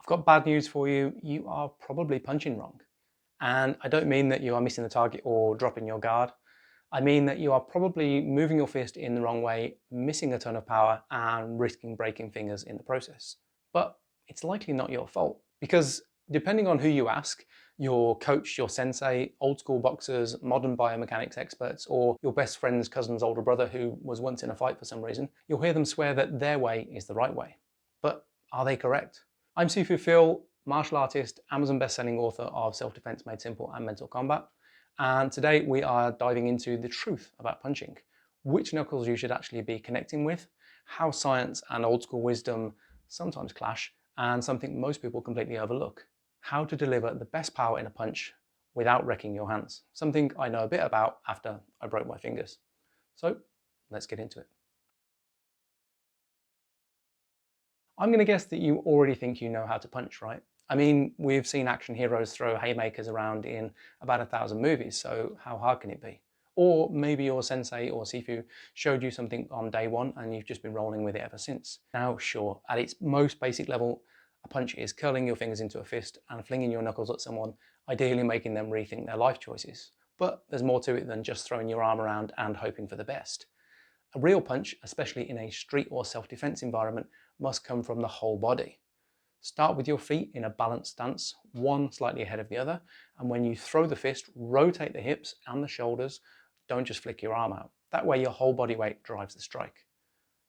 got bad news for you. You are probably punching wrong. And I don't mean that you are missing the target or dropping your guard. I mean that you are probably moving your fist in the wrong way, missing a ton of power, and risking breaking fingers in the process. But it's likely not your fault, because depending on who you ask, your coach, your sensei, old school boxers, modern biomechanics experts, or your best friend's cousin's older brother who was once in a fight for some reason, you'll hear them swear that their way is the right way. But are they correct? I'm Sifu Phil, martial artist, Amazon best-selling author of Self-Defense Made Simple and Mental Combat. And today we are diving into the truth about punching, which knuckles you should actually be connecting with, how science and old school wisdom sometimes clash, and something most people completely overlook: how to deliver the best power in a punch without wrecking your hands. Something I know a bit about after I broke my fingers. So let's get into it. I'm going to guess that you already think you know how to punch, right? I mean, we've seen action heroes throw haymakers around in about 1,000 movies, so how hard can it be? Or maybe your sensei or Sifu showed you something on day one and you've just been rolling with it ever since. Now, sure, at its most basic level, a punch is curling your fingers into a fist and flinging your knuckles at someone, ideally making them rethink their life choices. But there's more to it than just throwing your arm around and hoping for the best. A real punch, especially in a street or self-defense environment, must come from the whole body. Start with your feet in a balanced stance, one slightly ahead of the other, and when you throw the fist, rotate the hips and the shoulders. Don't just flick your arm out. That way your whole body weight drives the strike.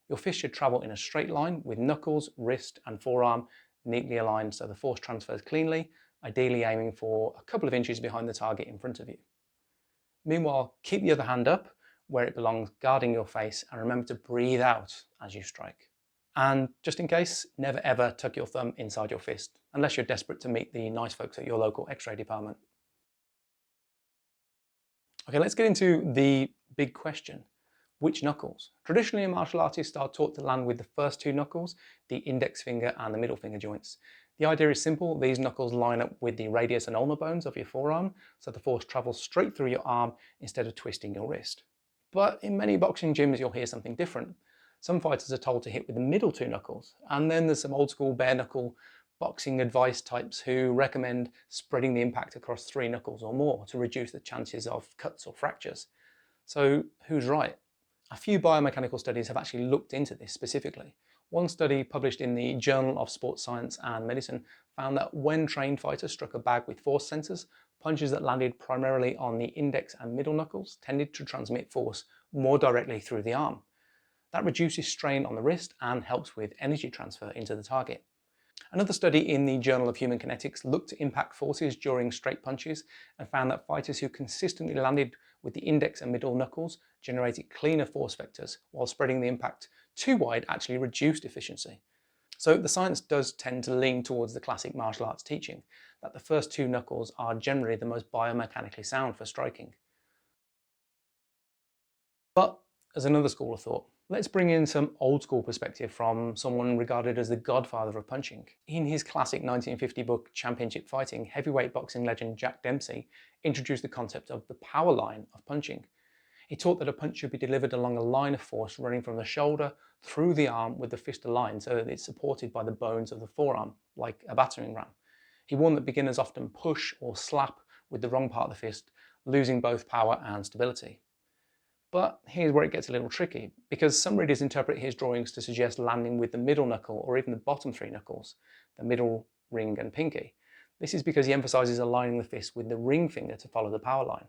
Your fist should travel in a straight line with knuckles, wrist and forearm neatly aligned so the force transfers cleanly, ideally aiming for a couple of inches behind the target in front of you. Meanwhile, keep the other hand up where it belongs, guarding your face, and remember to breathe out as you strike. And just in case, never ever tuck your thumb inside your fist, unless you're desperate to meet the nice folks at your local X-ray department. Okay, let's get into the big question. Which knuckles? Traditionally, martial artists are taught to land with the first two knuckles, the index finger and the middle finger joints. The idea is simple. These knuckles line up with the radius and ulnar bones of your forearm, so the force travels straight through your arm instead of twisting your wrist. But in many boxing gyms, you'll hear something different. Some fighters are told to hit with the middle two knuckles, and then there's some old school bare knuckle boxing advice types who recommend spreading the impact across three knuckles or more to reduce the chances of cuts or fractures. So who's right? A few biomechanical studies have actually looked into this specifically. One study published in the Journal of Sports Science and Medicine found that when trained fighters struck a bag with force sensors, punches that landed primarily on the index and middle knuckles tended to transmit force more directly through the arm. That reduces strain on the wrist and helps with energy transfer into the target. Another study in the Journal of Human Kinetics looked at impact forces during straight punches and found that fighters who consistently landed with the index and middle knuckles generated cleaner force vectors, while spreading the impact too wide actually reduced efficiency. So the science does tend to lean towards the classic martial arts teaching, that the first two knuckles are generally the most biomechanically sound for striking. But as another school of thought, let's bring in some old school perspective from someone regarded as the godfather of punching. In his classic 1950 book, Championship Fighting, heavyweight boxing legend Jack Dempsey introduced the concept of the power line of punching. He taught that a punch should be delivered along a line of force running from the shoulder through the arm with the fist aligned so that it's supported by the bones of the forearm, like a battering ram. He warned that beginners often push or slap with the wrong part of the fist, losing both power and stability. But here's where it gets a little tricky, because some readers interpret his drawings to suggest landing with the middle knuckle or even the bottom three knuckles, the middle, ring and pinky. This is because he emphasises aligning the fist with the ring finger to follow the power line.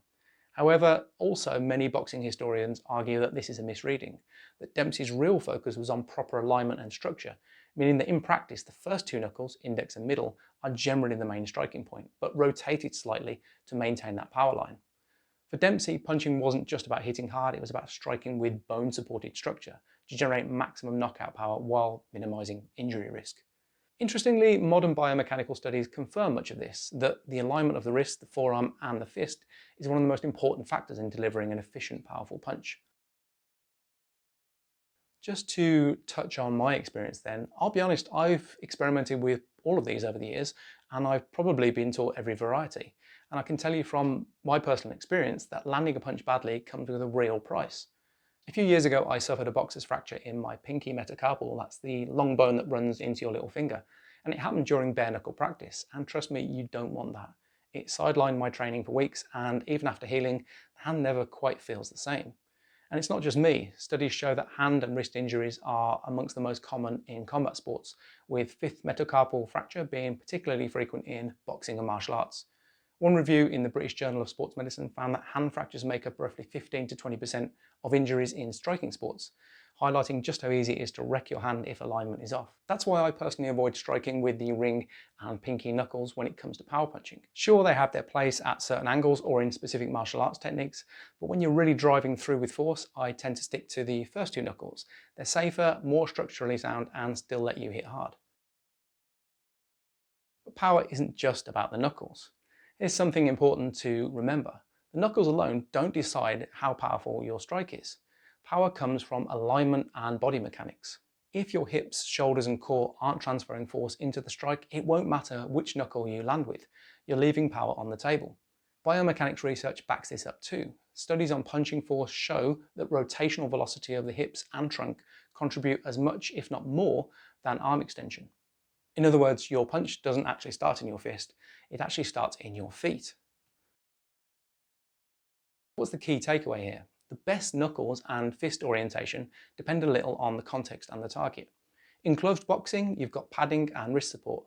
However, also many boxing historians argue that this is a misreading, that Dempsey's real focus was on proper alignment and structure, meaning that in practice the first two knuckles, index and middle, are generally the main striking point, but rotated slightly to maintain that power line. For Dempsey, punching wasn't just about hitting hard, it was about striking with bone-supported structure to generate maximum knockout power while minimising injury risk. Interestingly, modern biomechanical studies confirm much of this, that the alignment of the wrist, the forearm and the fist is one of the most important factors in delivering an efficient, powerful punch. Just to touch on my experience then, I'll be honest, I've experimented with all of these over the years, and I've probably been taught every variety. And I can tell you from my personal experience that landing a punch badly comes with a real price. A few years ago, I suffered a boxer's fracture in my pinky metacarpal, that's the long bone that runs into your little finger. And it happened during bare knuckle practice, and trust me, you don't want that. It sidelined my training for weeks, and even after healing, the hand never quite feels the same. And it's not just me. Studies show that hand and wrist injuries are amongst the most common in combat sports, with fifth metacarpal fracture being particularly frequent in boxing and martial arts. One review in the British Journal of Sports Medicine found that hand fractures make up roughly 15 to 20% of injuries in striking sports, highlighting just how easy it is to wreck your hand if alignment is off. That's why I personally avoid striking with the ring and pinky knuckles when it comes to power punching. Sure, they have their place at certain angles or in specific martial arts techniques, but when you're really driving through with force, I tend to stick to the first two knuckles. They're safer, more structurally sound, and still let you hit hard. But power isn't just about the knuckles. Here's something important to remember. The knuckles alone don't decide how powerful your strike is. Power comes from alignment and body mechanics. If your hips, shoulders and core aren't transferring force into the strike, it won't matter which knuckle you land with. You're leaving power on the table. Biomechanics research backs this up too. Studies on punching force show that rotational velocity of the hips and trunk contribute as much, if not more, than arm extension. In other words, your punch doesn't actually start in your fist, it actually starts in your feet. What's the key takeaway here? The best knuckles and fist orientation depend a little on the context and the target. In closed boxing, you've got padding and wrist support.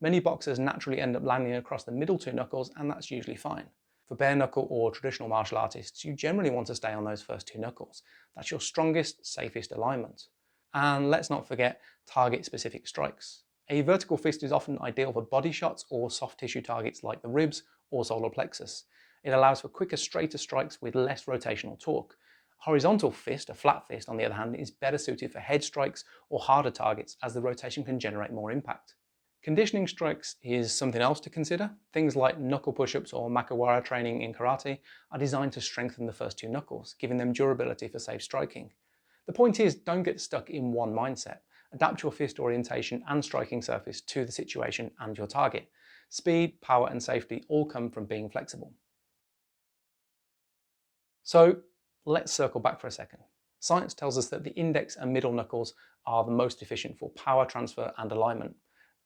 Many boxers naturally end up landing across the middle two knuckles, and that's usually fine. For bare knuckle or traditional martial artists, you generally want to stay on those first two knuckles. That's your strongest, safest alignment. And let's not forget target-specific strikes. A vertical fist is often ideal for body shots or soft tissue targets like the ribs or solar plexus. It allows for quicker, straighter strikes with less rotational torque. A horizontal fist, a flat fist on the other hand, is better suited for head strikes or harder targets as the rotation can generate more impact. Conditioning strikes is something else to consider. Things like knuckle push-ups or makiwara training in karate are designed to strengthen the first two knuckles, giving them durability for safe striking. The point is, don't get stuck in one mindset. Adapt your fist orientation and striking surface to the situation and your target. Speed, power and safety all come from being flexible. So let's circle back for a second. Science tells us that the index and middle knuckles are the most efficient for power transfer and alignment.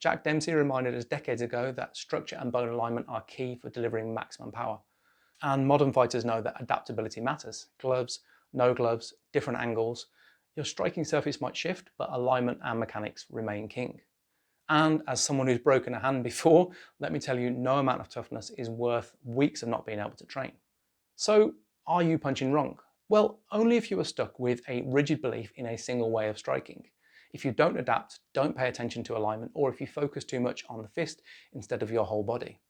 Jack Dempsey reminded us decades ago that structure and bone alignment are key for delivering maximum power. And modern fighters know that adaptability matters. Gloves, no gloves, different angles. Your striking surface might shift, but alignment and mechanics remain king. And as someone who's broken a hand before, let me tell you, no amount of toughness is worth weeks of not being able to train. So, are you punching wrong? Well, only if you are stuck with a rigid belief in a single way of striking. If you don't adapt, don't pay attention to alignment, or if you focus too much on the fist instead of your whole body.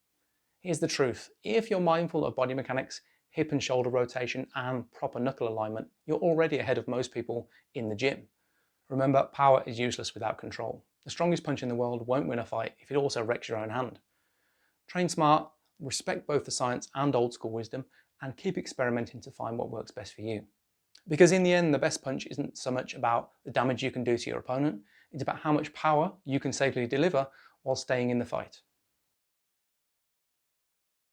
Here's the truth. If you're mindful of body mechanics, hip and shoulder rotation, and proper knuckle alignment, you're already ahead of most people in the gym. Remember, power is useless without control. The strongest punch in the world won't win a fight if it also wrecks your own hand. Train smart, respect both the science and old school wisdom, and keep experimenting to find what works best for you. Because in the end, the best punch isn't so much about the damage you can do to your opponent, it's about how much power you can safely deliver while staying in the fight.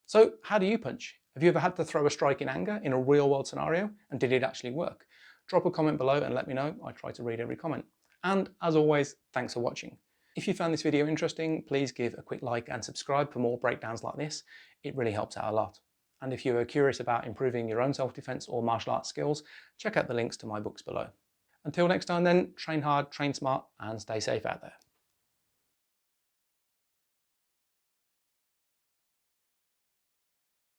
So how do you punch? Have you ever had to throw a strike in anger in a real world scenario, and did it actually work? Drop a comment below and let me know. I try to read every comment. And as always, thanks for watching. If you found this video interesting, please give a quick like and subscribe for more breakdowns like this. It really helps out a lot. And if you are curious about improving your own self-defense or martial arts skills, check out the links to my books below. Until next time then, train hard, train smart, and stay safe out there.